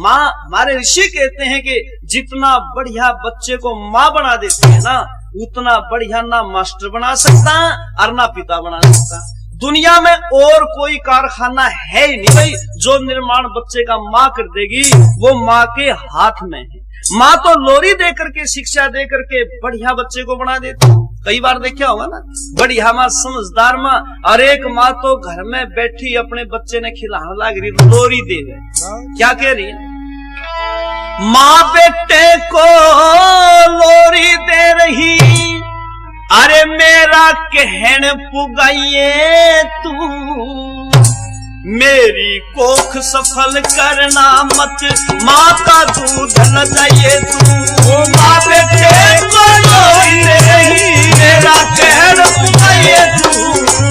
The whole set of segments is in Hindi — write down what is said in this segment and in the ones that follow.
माँ, हमारे ऋषि कहते हैं कि जितना बढ़िया बच्चे को माँ बना देती है ना, उतना बढ़िया ना मास्टर बना सकता और ना पिता बना सकता। दुनिया में और कोई कारखाना है ही नहीं भाई जो निर्माण बच्चे का माँ कर देगी, वो माँ के हाथ में है। माँ तो लोरी दे करके, शिक्षा दे करके बढ़िया बच्चे को बना देती। कई बार देखा होगा ना, बढ़िया माँ, समझदार माँ, और एक माँ तो घर में बैठी अपने बच्चे ने खिलाने लग रही, लोरी दे रही। क्या कह रही है? माँ बेटे को लोरी दे रही, अरे मेरा कहन पुगाइए तू, मेरी कोख सफल करना मत, माँ का दूध न जाइए तू। ओ माँ बेटे को लोरी दे रही, मेरा कहन पुगाइए तू,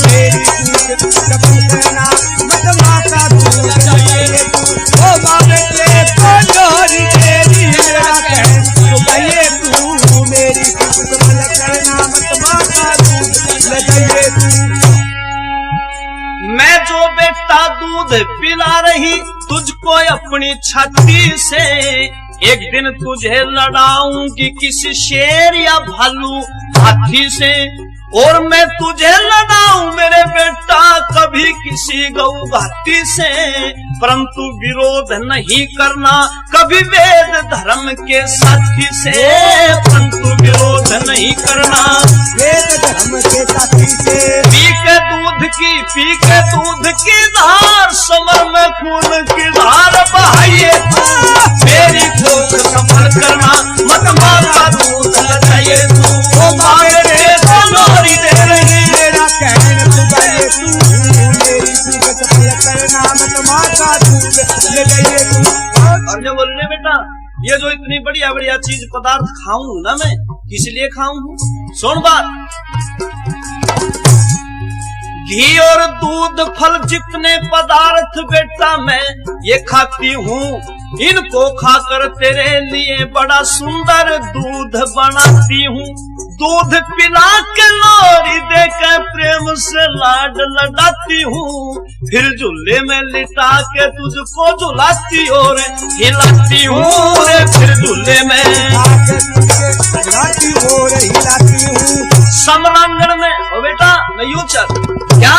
मेरी कोख सफल करना मत, माँ का दूध न जाइए तू। ओ माँ बेटे को लोरी दे रही, मेरा कहन पुगाइए तू, मेरी कोख सफल करना मत, माँ का दूध न जाइए तू। मैं जो बेटा दूध पिला रही तुझको अपनी छाती से, एक दिन तुझे लड़ाऊंगी किसी शेर या भालू हाथी से, और मैं तुझे लड़ाऊं मेरे बेटा कभी किसी गऊ घाटी से, परंतु विरोध नहीं करना कभी वेद धर्म के साथी से, परंतु विरोध नहीं करना वेद धर्म के साथी से। पी के दूध की धार, समर में खून की धार बहाइए, मेरी कोख संभल करना मत, माँ का दूध न जाइए तू। ओ माँ मेरे को लोरी दे रही, मेरा कहन पुगाइए तू, मेरी कोख संभल करना मत, माँ का दूध न जाइए तू। और जो बोलने बेटा, ये जो इतनी बढ़िया बढ़िया चीज पदार्थ खाऊं ना, मैं किस लिए खाऊं? सुन बात, घी और दूध फल जितने पदार्थ बेटा मैं ये खाती हूँ, इनको खाकर तेरे लिए बड़ा सुंदर दूध बनाती हूँ। दूध पिला के लोरी देकर प्रेम से लाड लड़ाती हूँ, फिर झूले में लिटा के तुझको झुलाती और हिलाती हूँ, फिर झूले में हिलाती और हिलाती हूँ। समरांगण में ओ बेटा मैं यूं चल क्या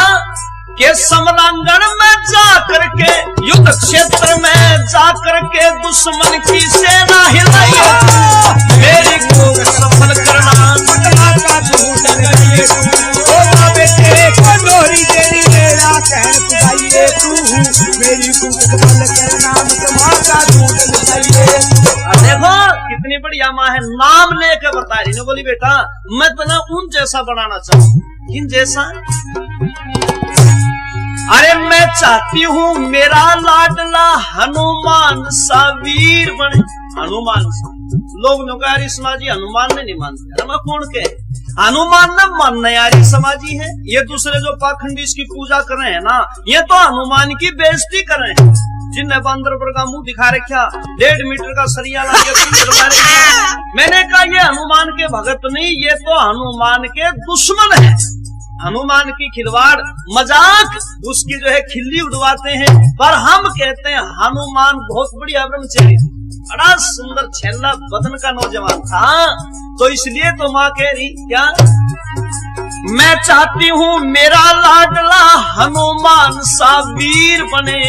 के समरांगण में जा करके, युद्ध क्षेत्र में जा करके दुश्मन की सेना हिलाइए, मेरी कोख सफल करना मत, माँ का दूध न जाइए तू। ओ माँ बेटे को लोरी दे रही, मेरा कहन पुगाइए तू, मेरी कोख सफल करना मत, माँ का दूध न जाइए। देखो कितनी बढ़िया माँ है, नाम लेके बता रही ने, बोली बेटा मैं तुम्हें उन जैसा बनाना चाहूँ। किन जैसा? अरे मैं चाहती हूँ मेरा लाडला हनुमान सा वीर बने। हनुमान सा लोग नौकारी समाजी हनुमान ने नहीं मानते, अरे मैं कौन के हनुमान ने मानना यारी समाजी है। ये दूसरे जो पाखंडी इसकी पूजा कर रहे हैं ना, ये तो हनुमान की बेइज्जती कर रहे हैं। जिनने बंदर पर का मुंह दिखा रखा, 1.5 मीटर का सरिया लगा, मैंने कहा ये हनुमान के भगत नहीं, ये तो हनुमान के दुश्मन है। हनुमान की खिलवाड़ मजाक उसकी जो है खिल्ली उड़वाते हैं, पर हम कहते हैं हनुमान बहुत बढ़िया ब्रह्मचारी, बड़ा सुंदर छेला बदन का नौजवान था। तो इसलिए तो माँ कह रही क्या, मैं चाहती हूँ मेरा लाडला हनुमान सा वीर बने,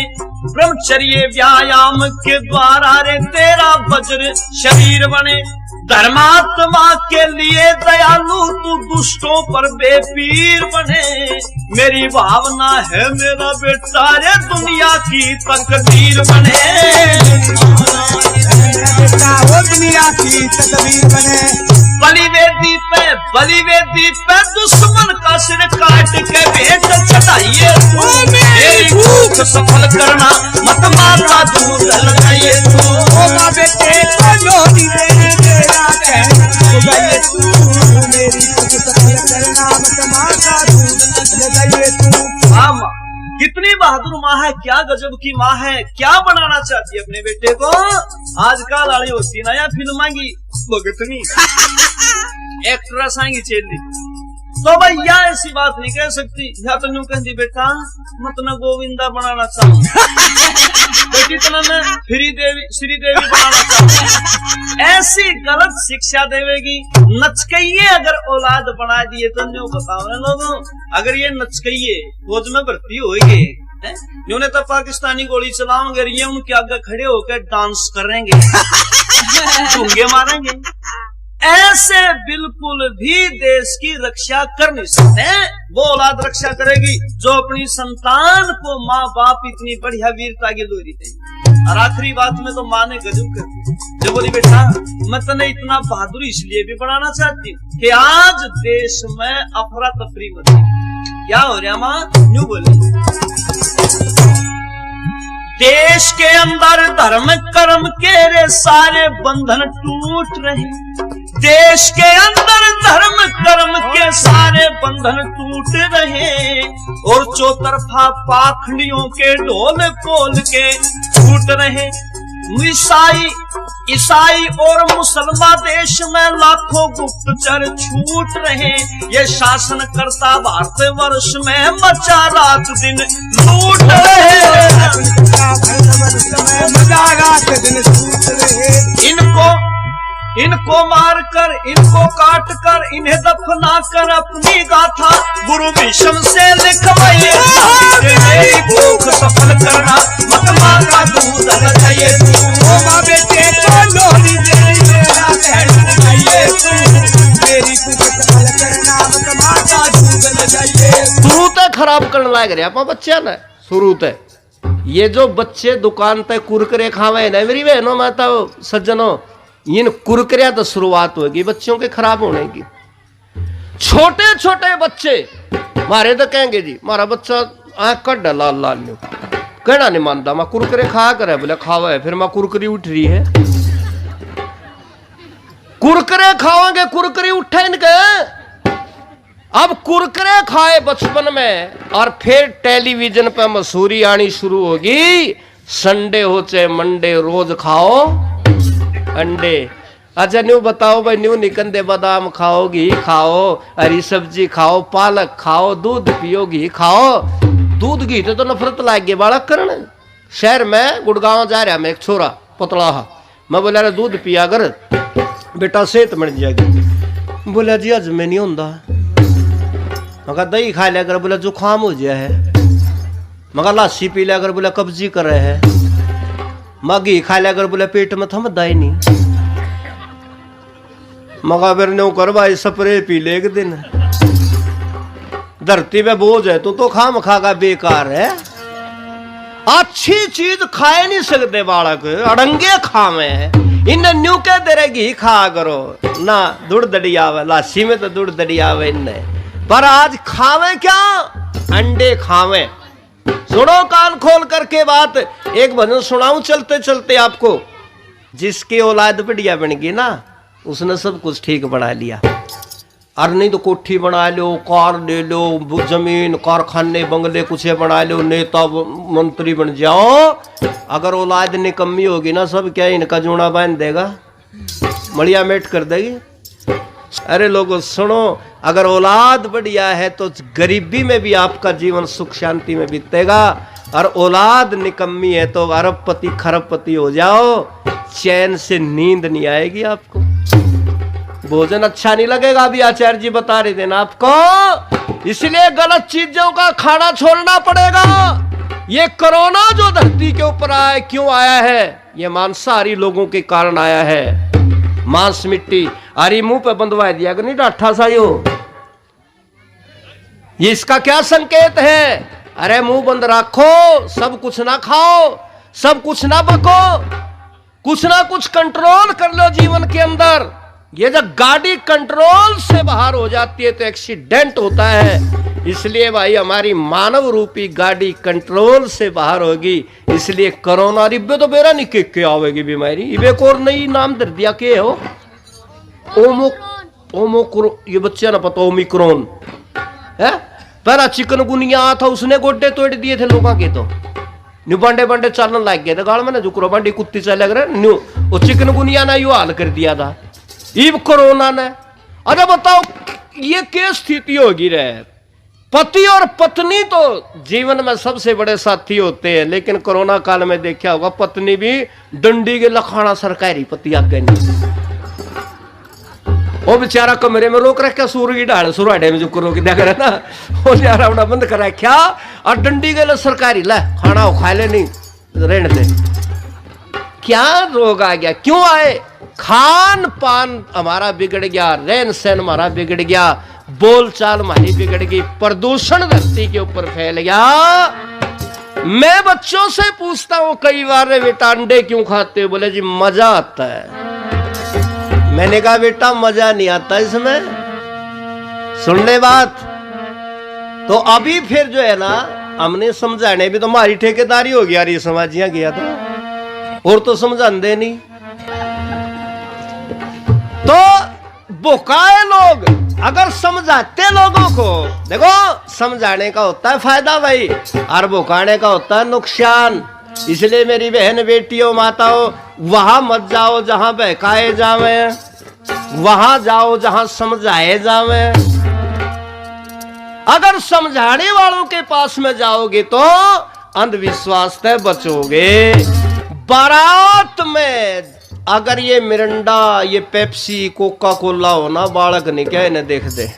ब्रह्मचर्य व्यायाम के द्वारा रे तेरा वज्र शरीर बने। धर्मात्मा के लिए दयालु तू दुष्टों पर बेपीर बने, मेरी भावना है मेरा बेटा रे दुनिया की तकदीर बने, बेटा वो दुनिया की तकदीर बने। बलिवेदी पे दुश्मन का सिर काट के भेंट चढ़ाइए, मेरी भूख सफल करना मत, माता दूध लगाइए तू। ओ माँ बेटे को लोरी दे तेरा कहन पुगाइए तू, मेरी भूख सफल करना मत, माता दूध लगाइए तू। हाँ माँ, कितनी बहादुर माँ है, क्या गजब की माँ है, क्या बनाना चाहती है अपने बेटे को। आजकल वाली होती नया फिल्म आएगी भगतनी एक्ट्रेस आएंगी चेली, तो भैया ऐसी बात नहीं कह सकती, या तो यूं कहती बेटा मत न गोविंदा बनाना चाहूँ, कितना मैं श्री देवी बनाना चाहूँ। ऐसी गलत शिक्षा देवेगी। नचकइये अगर औलाद बना दिए तो न्यू बताओ ना लोगों, अगर ये नचकइये फौज में भर्ती होएंगे, यूं तो पाकिस्तानी गोली चलाओगे, ये उनके आगे खड़े होकर डांस करेंगे, चूंगे मारेंगे, ऐसे बिल्कुल भी देश की रक्षा कर नहीं सकते। वो औलाद रक्षा करेगी जो अपनी संतान को माँ बाप इतनी बढ़िया वीरता की लोरी दे। और आखिरी बात में तो माँ ने गजब कर जो बोली बेटा मैं तने इतना बहादुर इसलिए भी बनाना चाहती हूँ कि आज देश में अफरा तफरी मची। क्या हो रहा माँ? न्यू बोली देश के अंदर धर्म कर्म के रे सारे बंधन टूट रहे, देश के अंदर धर्म कर्म के सारे बंधन टूट रहे, और चौतरफा पाखंडियों के ढोल खोल के छूट रहे। ईसाई और मुसलमान देश में लाखों गुप्तचर छूट रहे, ये शासन करता भारत वर्ष में मचा रात दिन लूट रहे। इनको मार कर इनको काट कर इन्हें दफना कर अपनी गाथा गुरु भीष्म से लिखवाइए, मेरी भूख सफल करना मत मांगा दूध लगाइए तू बेटे को लोरी दे मेरा कहर लगाइए तू, मेरी भूख सफल करना मत मांगा दूध लगाइए। शुरू ते खराब करने लायक रहे आप बच्चे ने, शुरू ते ये जो बच्चे दुकान पे कुरकुरे खावे ना मेरी बहनों माता सज्जनों, इन कुरकुरिया तो शुरुआत होगी बच्चों के खराब होने की। छोटे छोटे बच्चे मारे तो कहेंगे जी मारा बच्चा आंख कट लाल लाल न्यू, कहना नहीं मानता मैं कुरकुरे खा कर बोले खावा है, फिर मैं कुरकुरी उठ रही है, कुरकुरे खाओगे कुरकुरी उठे इनके। अब कुरकुरे खाए बचपन में और फिर टेलीविजन पे मसूरी आनी शुरू होगी, संडे हो चाहे मंडे रोज खाओ अंडे। अच्छा न्यू बताओ भाई, न्यू निकंदे बादाम खाओ, घी खाओ, हरी सब्जी खाओ, पालक खाओ, दूध पियो, घी खाओ। दूध घी तो नफरत लाग गई बालक करने। शहर में गुड़गांव जा रहा मैं एक छोरा पतला हा, मैं बोला रे दूध पिया कर बेटा सेहत बन जाएगी। बोला जी अज में नहीं होता। मगर दही खा लिया कर, बोला जुकाम हो गया है। मगर लस्सी पी लिया कर, बोला कब्जी कर रहे है। मगी खा लिया कर, बोला पेट में थमदा ही नहीं। मगा फिर न्यू कर भाई स्प्रे पी ले एक दिन, धरती पे बोझ है तो खाम खागा बेकार है। अच्छी चीज खाए नहीं सकते बालक, अड़ंगे खावे इन न्यू कह दे रहे घी खा करो ना, दुड़ दड़ी आवे लाशी में तो दुड़ दड़ी आवे इनने, पर आज खावे क्या अंडे खावे। सुनो कान खोल करके बात, एक भजन सुनाऊं चलते चलते आपको। जिसकी औलाद बढ़िया बन गई ना उसने सब कुछ ठीक बना लिया, और नहीं तो कोठी बना लो, कार ले लो, जमीन कारखाने बंगले कुछ बना लो, नेता मंत्री बन जाओ। अगर औलाद निकम्मी होगी ना सब क्या इनका जूना बांध देगा, मड़िया मेट कर देगी। अरे लोगों सुनो, अगर औलाद बढ़िया है तो गरीबी में भी आपका जीवन सुख शांति में बीतेगा, और औलाद निकम्मी है तो अरबपति खरबपति हो जाओ, चैन से नींद नहीं आएगी आपको, भोजन अच्छा नहीं लगेगा। अभी आचार्य जी बता रहे थे ना आपको, इसलिए गलत चीजों का खाना छोड़ना पड़ेगा। ये कोरोना जो धरती के ऊपर आया क्यों आया है? ये मांसाहारी लोगों के कारण आया है। मांस मिट्टी अरे मुंह पे बंधवा दिया कि नहीं डाठा सा ये इसका क्या संकेत है? अरे मुंह बंद रखो, सब कुछ ना खाओ, सब कुछ ना बको, कुछ ना कुछ कंट्रोल कर लो जीवन के अंदर। ये जब गाड़ी कंट्रोल से बाहर हो जाती है तो एक्सीडेंट होता है। इसलिए भाई हमारी मानव रूपी गाड़ी कंट्रोल से बाहर होगी, इसलिए कोरोना रिब्बे तो बेरा नहीं के आवेगी बीमारी। इबे कोर नई नाम दर दिया के हो ओमोक्रो, ये बच्चे ना पता ओमिक्रॉन है। पहला चिकनगुनिया आया था, उसने गोड्डे तोड़ दिए थे लोगों के, तो न्यू बंडे बंडे चलन लग गए थे गाड़ में ना, जो करो बंडी कुत्ती चले गए न्यू, वो चिकनगुनिया ने यू हाल कर दिया था। इब कोरोना ने। अरे बताओ ये क्या स्थिति होगी रे? पति और पत्नी तो जीवन में सबसे बड़े साथी होते हैं, लेकिन कोरोना काल में देखा होगा पत्नी भी डंडी के लखाना सरकारी पति आगे नहीं। वो बेचारा कमरे में रोक रखा सूर की ढाल सुराडे में जो रोक दिया करे ना, वो बेचारा अपना बंद कर रखा और डंडी के लिए सरकारी ला खाना हो खा ले नहीं रहने दे। क्या रोग आ गया? क्यों आए? खान पान हमारा बिगड़ गया, रहन सहन हमारा बिगड़ गया, बोल चाल हमारी बिगड़ गई, प्रदूषण धरती के ऊपर फैल गया। मैं बच्चों से पूछता हूं कई बार, बेटा अंडे क्यों खाते हो? बोले जी मजा आता है। मैंने कहा बेटा मजा नहीं आता इसमें, सुन ले बात। तो अभी फिर जो है ना हमने समझाने भी तो हमारी ठेकेदारी हो गया, ये समाजियां गया तो और तो समझाते नहीं। तो भुकाए लोग अगर समझाते लोगों को, देखो समझाने का होता है फायदा भाई, और भुकाने का होता है नुकसान। इसलिए मेरी बहन बेटियों माताओं, वहां मत जाओ जहां बहकाए जावे, वहां जाओ जहां समझाए जावे। अगर समझाने वालों के पास में जाओगे तो अंधविश्वास से बचोगे। बारात में अगर ये मिरिंडा, ये पेप्सी, कोका कोला हो ना, बालक नहीं क्या इन्हें देख दे,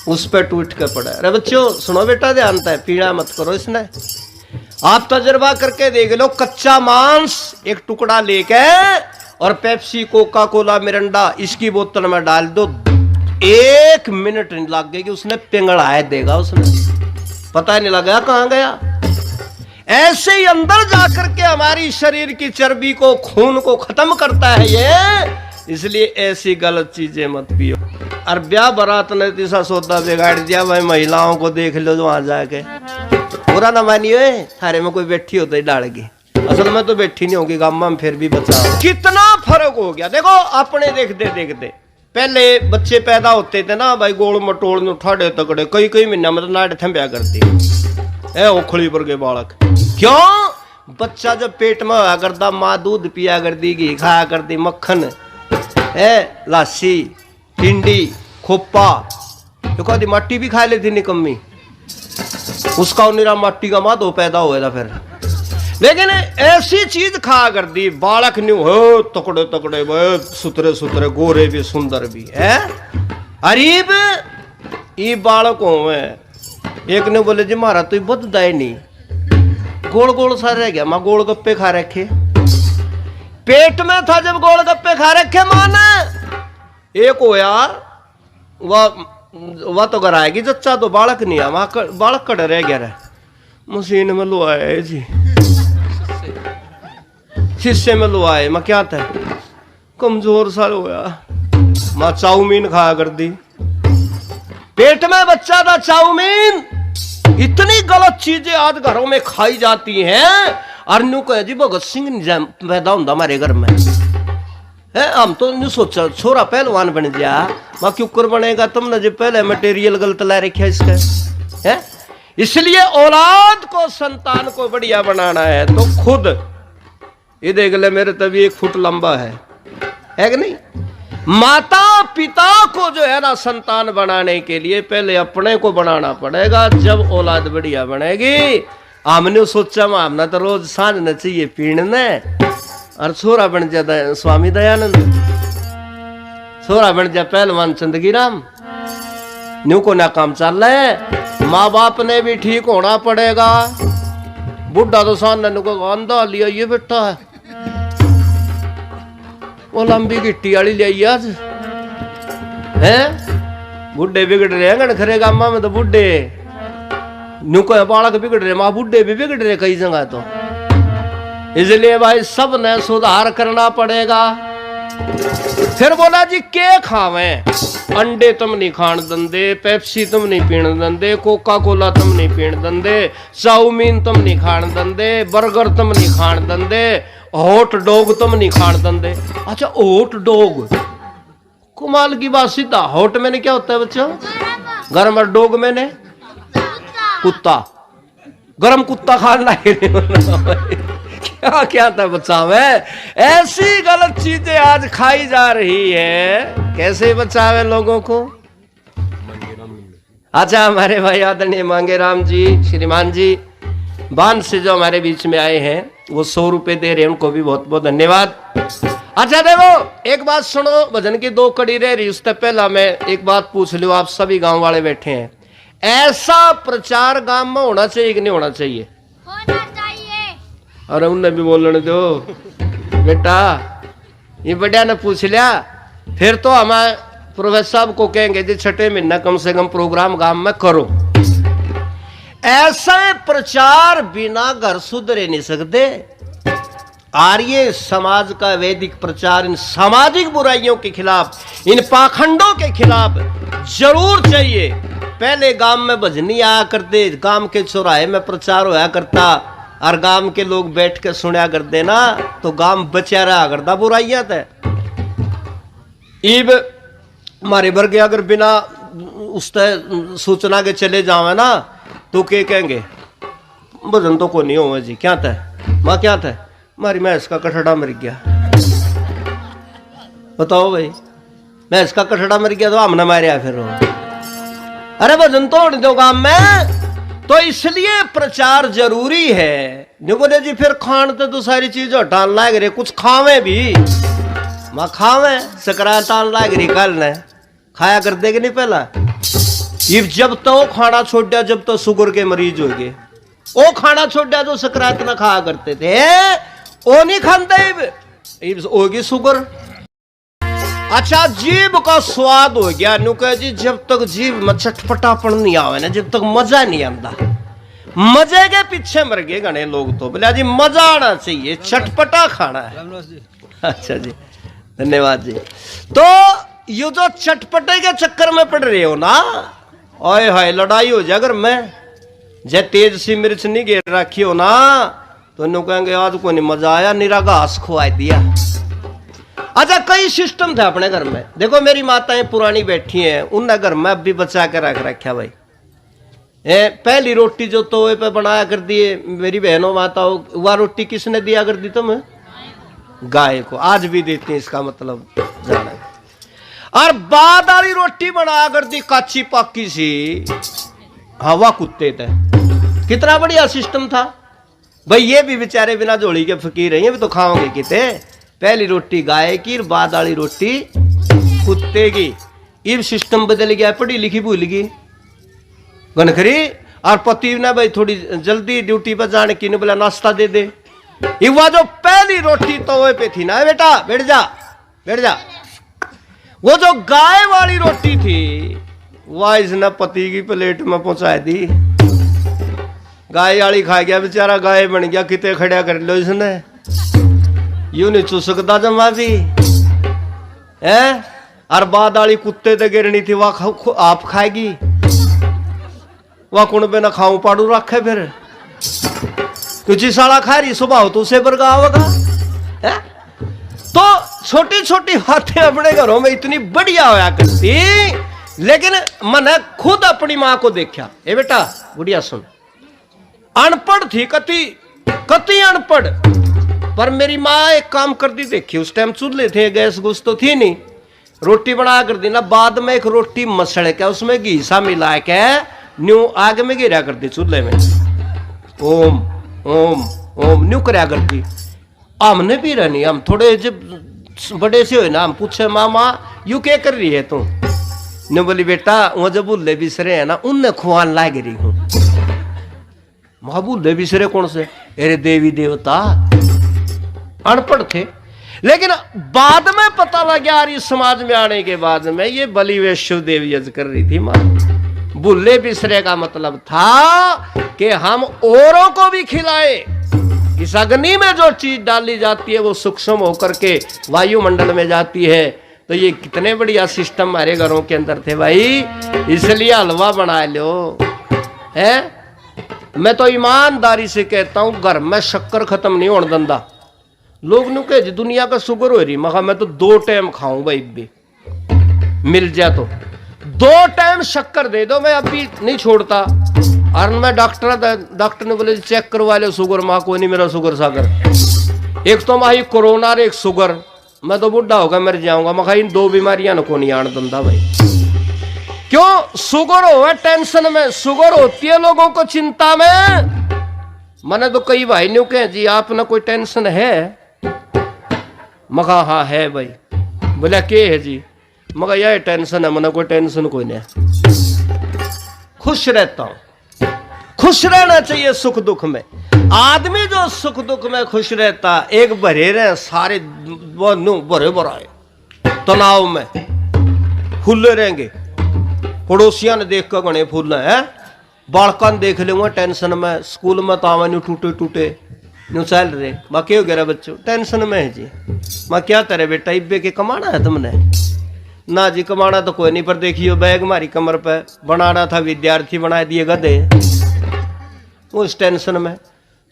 उस पर टूट के पड़ा। अरे बच्चों सुनो बेटा, ध्यान है, पीड़ा मत करो इसने। आप तजुर्बा करके देख लो, कच्चा मांस एक टुकड़ा लेके और पेप्सी, कोका कोला, मिरिंडा इसकी बोतल में डाल दो, 1 मिनट नहीं लगेगी, उसने पिंगड़ाए देगा, उसने पता ही नहीं लगा कहां गया। ऐसे ही अंदर जाकर के हमारी शरीर की चर्बी को, खून को खत्म करता है ये। इसलिए ऐसी गलत चीजें मत पियो। और ब्याह बारात ने तीसरा सौदा बिगाड़ दिया भाई, महिलाओं को देख लो वहां जाके, पूरा ना मानिए थारे में कोई बैठी होता ही डालेगी, असल में तो बैठी नहीं होगी, गामा में फिर भी बचाओ। कितना फर्क हो गया देखो अपने देखते देखते। पहले बच्चे पैदा होते थे ना भाई, गोल मटोल उठाड़े तकड़े, कई महीना में तो नाड़ थम्बिया करती है ओखली पर के बालक। क्यों? बच्चा जब पेट में होया करता, माँ दूध पिया करती, घी खाया करती, मक्खन है, लासी, टिंडी, खोपा, तो कभी मट्टी भी खा लेती निकम्मी, उसका निरा मट्टी का माधो पैदा हुआ था फिर। लेकिन ऐसी चीज खा कर दी, बालक न्यू हो तकड़े तकड़े सुतरे सुतरे, गोरे भी सुंदर भी है। अरीब ये बालक हो, एक ने बोले जी मारा तो बददा ही नहीं, गोल गोल सा रह गया, माँ गोल गप्पे खा रखे, पेट में था जब गोल गप्पे खा रखे माँ ने। एक हो यार वह तो घर आएगी जच्चा, तो बालक नहीं है, वहां बालक कड़ रह गया, मशीन में लो आए जी, शीशे में लो आए, मैं क्या था कमजोर सा होया, माँ चाउमीन खाया कर दी, पेट में बच्चा था चाउमीन। इतनी गलत चीजें आज घरों में खाई जाती हैं। और न्यू कह जी भगत सिंह पैदा होता हमारे घर में है, हम तो न्यू सोचा छोरा पहलवान बन गया, माँ क्यों कर बनेगा, तुमने जो पहले मटेरियल गलत ला रखा इसका है। इसलिए औलाद को, संतान को बढ़िया बनाना है तो खुद ये देख ले, मेरे तभी 1 फुट लंबा है कि नहीं। माता पिता को जो है ना संतान बनाने के लिए पहले अपने को बनाना पड़ेगा, जब औलाद बढ़िया बनेगी। हमने सोचा हमने तो रोज सांझ न चाहिए पीने, और छोरा बन जाता स्वामी दयानंद, छोरा बन जा पहलवान चंदगी राम, न्यू को ना काम चल रहा है। माँ बाप ने भी ठीक होना पड़ेगा। बुढ़ा तो सामने को अंधा लिया ये बेटा है, वो लंबी गिट्टी वाली ले आज है। बुढ़े बिगड़ रहे हैं खरे गामा में, तो बुढ़े न्यू को बालक बिगड़ रहे, माँ बुढ़े भी बिगड़ रहे कई जगह तो। इसलिए भाई सब ने सुधार करना पड़ेगा। फिर बोला जी के खावे, अंडे तुम नहीं खान दंदे, पेप्सी तुम नहीं पीण दंदे, कोका कोला तुम नहीं पीण दंदे, चाउमीन तुम नहीं खान दंदे, बर्गर तुम नहीं खान दंदे, हॉट डॉग तुम नहीं खान दंदे। अच्छा हॉट डॉग, कमाल की बात। सीधा हॉट मैंने क्या होता है बच्चों? गर्म, और डॉग मैंने कुत्ता, गरम कुत्ता खान लाए क्या क्या था बचावे। ऐसी गलत चीजें आज खाई जा रही है, कैसे बचावे लोगों को? अच्छा, हमारे भाई आदरणीय मांगेराम जी, श्रीमान जी बांध से जो हमारे बीच में आए हैं, वो 100 रुपए दे रहे हैं, उनको भी बहुत बहुत धन्यवाद। अच्छा देखो, एक बात सुनो, भजन की 2 कड़ी रह रही, उससे पहला मैं एक बात पूछ लूं, आप सभी गांव वाले बैठे हैं, ऐसा प्रचार गांव में होना चाहिए कि नहीं होना चाहिए? होना चाहिए। अरे उन्हें भी बोलने दो बेटा, ये बढ़िया ने पूछ लिया, फिर तो हमारे प्रोफेसर साहब को कहेंगे जी 6 महीना कम से कम प्रोग्राम गांव में करो। ऐसा प्रचार बिना घर सुधरे नहीं सकते। आर्य समाज का वैदिक प्रचार इन सामाजिक बुराइयों के खिलाफ, इन पाखंडों के खिलाफ जरूर चाहिए। पहले गांव में भजनी आया करते, गांव के चौराहे में प्रचार होया करता, और गांव के लोग बैठ के सुनया करते ना, तो गांव बचा रहा करता बुराइयां थे। इब हमारे वर्ग अगर बिना उस सूचना के चले जावे ना, तो क्या कहेंगे, भजन तो को नहीं हो जी, क्या था माँ, क्या था हमारी मैं इसका कठड़ा मर गया। बताओ भाई, मैं इसका कठड़ा मर गया तो हमने मारे फिर हो। अरे भजन तोड़ दो काम में, तो इसलिए प्रचार जरूरी है। नहीं बोले जी फिर खान तो सारी चीज हटान लाग रहे, कुछ खावे भी, माँ खावे सकरात लाग रही, कल ने खाया कर देगे नहीं पहला। ये जब तो खाना छोड़ दिया, जब तो शुगर के मरीज हो गए, वो खाना छोड़ दिया जो सकरात ना खाया करते थे, वो नहीं खाते, होगी शुगर। अच्छा, जीभ का स्वाद हो गया, नु कह जी जब तक जीभ में चटपटापन नहीं आवे ना, जब तक मजा नहीं आता, मजे के पीछे मर गए घने लोग। तो बोले जी मजा आना चाहिए, चटपटा खाना है। अच्छा जी, धन्यवाद जी। तो ये जो चटपटे के चक्कर में पड़ रहे हो ना, ओए हाय लड़ाई हो जाए, अगर मैं जे तेज सी मिर्च नहीं घेर रखी हो ना, तो नु कहेंगे आज को नहीं मजा आया, निरा घास खुआ दिया। अच्छा, कई सिस्टम थे अपने घर में। देखो मेरी माताएं पुरानी बैठी हैं, उनने घर में अब भी बचा के रख रखा भाई। पहली रोटी जो तवे पे बनाया कर दिए मेरी बहनों माताओं, वह रोटी किसने दिया कर दी तुम्हें? गाय को। आज भी देती है, इसका मतलब जाना। और बाद वाली रोटी बना कर दी काची पाकी सी, हवा कुत्ते थे। कितना बढ़िया सिस्टम था भाई। ये भी बेचारे बिना जोड़ी के फकीर है, ये भी तो खाओगे किते। पहली रोटी गाय की, बाद वाली रोटी कुत्ते की। ये सिस्टम बदल गया, पढ़ी लिखी भूल गई गनखरी। और पति ने भाई थोड़ी जल्दी ड्यूटी पर जाने की, ने बोला नाश्ता दे दे। ये वह जो पहली रोटी तवे पे थी ना, बेटा बैठ जा बैठ जा, वो जो गाय वाली रोटी थी वह इसने पति की प्लेट में पहुंचा दी। गाय वाली खा गया बेचारा, गाय बन गया, किते खड़ा कर लो इसने, यूं नहीं चुसकता जमा भी है। और बाद वाली कुत्ते ते गिरनी थी, वह आप खाएगी, वह कुण ना खाऊं पाड़ू रखे फिर कुछ साला खा रही स्वभाव तो उसे बरगा होगा। तो छोटी छोटी बातें अपने घरों में इतनी बढ़िया होया करती, लेकिन मैंने खुद अपनी माँ को देखा। ए बेटा बुढ़िया सुन, अनपढ़ थी, कति अनपढ़, पर मेरी माँ एक काम कर दी देखी। उस टाइम चूल्हे थे, गैस गुस तो थी नहीं, रोटी बना कर दी ना, बाद में एक रोटी मसड़ के उसमें घी सा मिला के न्यू आग में गिरा कर दी चूल्हे में, ओम ओम ओम न्यू करा कर दी। हमने भी रहनी, हम थोड़े जब बड़े से हुए ना, हम पूछे मामा यू क्या कर रही है तू? ने बोली बेटा वो जब भूले बिसरे है ना, उनने खुआन लाग रही हूं। मां भूले बिसरे कौन से? अरे देवी देवता। अनपढ़ थे, लेकिन बाद में पता लगा यार, इस समाज में आने के बाद में ये बलि वैश्य देवी यज कर रही थी मां। भूले बिसरे का मतलब था कि हम औरों को भी खिलाए। इस अग्नि में जो चीज डाली जाती है वो सूक्ष्म होकर के वायुमंडल में जाती है। तो ये कितने बढ़िया सिस्टम हमारे घरों के अंदर थे भाई, इसलिए हलवा बना लो है। मैं तो ईमानदारी से कहता हूं, घर में शक्कर खत्म नहीं होने दंदा। लोग नु कहे दुनिया का शुगर हो रही, मगर मैं तो 2 टाइम खाऊं भाई, भी मिल जाए तो 2 टाइम शक्कर दे दो, मैं अभी नहीं छोड़ता। और मैं डॉक्टर ने बोले चेक करवा लो शुगर, माँ को नहीं मेरा शुगर सागर। एक तो माही कोरोना और एक शुगर, मैं तो बुढ़ा होगा मर जाऊंगा, मैं इन 2 बीमारियां को नहीं आन दंदा भाई। क्यों? शुगर हो टेंशन में, शुगर होती है लोगों को चिंता में। मैंने तो कई भाई ने कहे जी आप ना कोई टेंशन है? मगा हाँ है भाई। बोला के है जी? मगर यह टेंशन है। मैंने कोई टेंशन कोई नहीं, खुश रहता हूं। खुश रहना चाहिए सुख दुख में। आदमी जो सुख दुख में खुश रहता, एक भरे रहे सारे भरे भराए तनाव में फूले रहेंगे। पड़ोसिया ने देख कर गणे फूल है, बालका देख लेंगे टेंशन में, स्कूल में तो आवा न्यू टूटे टूटे न्यू चल रहे। माँ क्या हो गया बच्चों? टेंशन में है जी। माँ क्या तेरे बेटा इब्बे के कमाना है तुमने? ना जी कमाना तो कोई नहीं, पर देखियो बैग हमारी कमर पे बना रहा था, विद्यार्थी बना दिए गधे। उस टेंशन में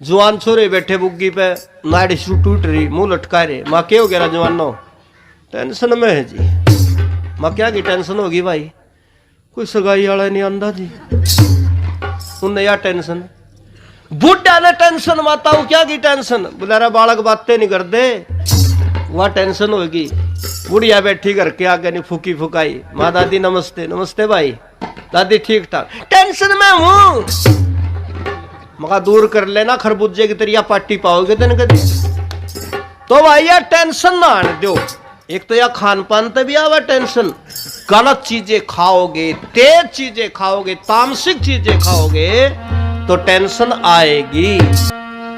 जवान छोरे बैठे बुग्गी पे, नाड़ी शुरू टूट रही, मुंह लटका रहे। माँ क्या हो गया जवानों? टेंशन में है जी। माँ क्या की टेंशन होगी भाई? कोई सगाई वाला नहीं आंदा जी, उन्हें या टेंशन। बुढ़ा ने टेंशन, माताओं क्या की टेंशन? बोला बालक बातें नहीं करते, वह टेंशन होगी। बुढ़िया बैठी करके आगे नहीं फूकी फुकाई। माँ दादी नमस्ते। नमस्ते भाई। दादी ठीक ठाक। टेंशन में हूं। मगर दूर कर लेना, खरबूजे की तरिया पार्टी पाओगे दिन कभी। तो भाई यार टेंशन ना आने दो। एक तो यह खान पान पे भी आवा टेंशन, गलत चीजें खाओगे, तेज चीजें खाओगे, तामसिक चीजें खाओगे तो टेंशन आएगी।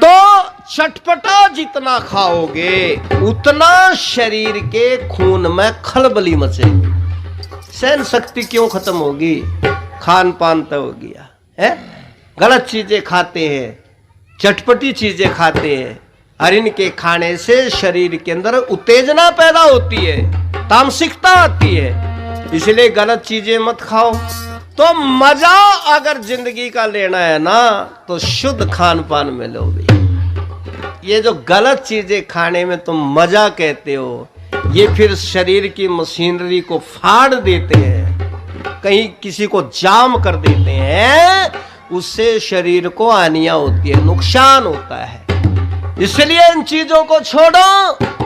तो चटपटा जितना खाओगे उतना शरीर के खून में खलबली मचेगी। सहन शक्ति क्यों खत्म होगी? खान पान तो हो गया है, गलत चीजें खाते हैं, चटपटी चीजें खाते हैं, और इनके खाने से शरीर के अंदर उत्तेजना पैदा होती है, तामसिकता आती है। इसलिए गलत चीजें मत खाओ। तो मजा अगर जिंदगी का लेना है ना तो शुद्ध खान पान में लो भी। ये जो गलत चीजें खाने में तुम मजा कहते हो, ये फिर शरीर की मशीनरी को फाड़ देते हैं, कहीं किसी को जाम कर देते हैं, उससे शरीर को हानियां होती है, नुकसान होता है। इसलिए इन चीजों को छोड़ो।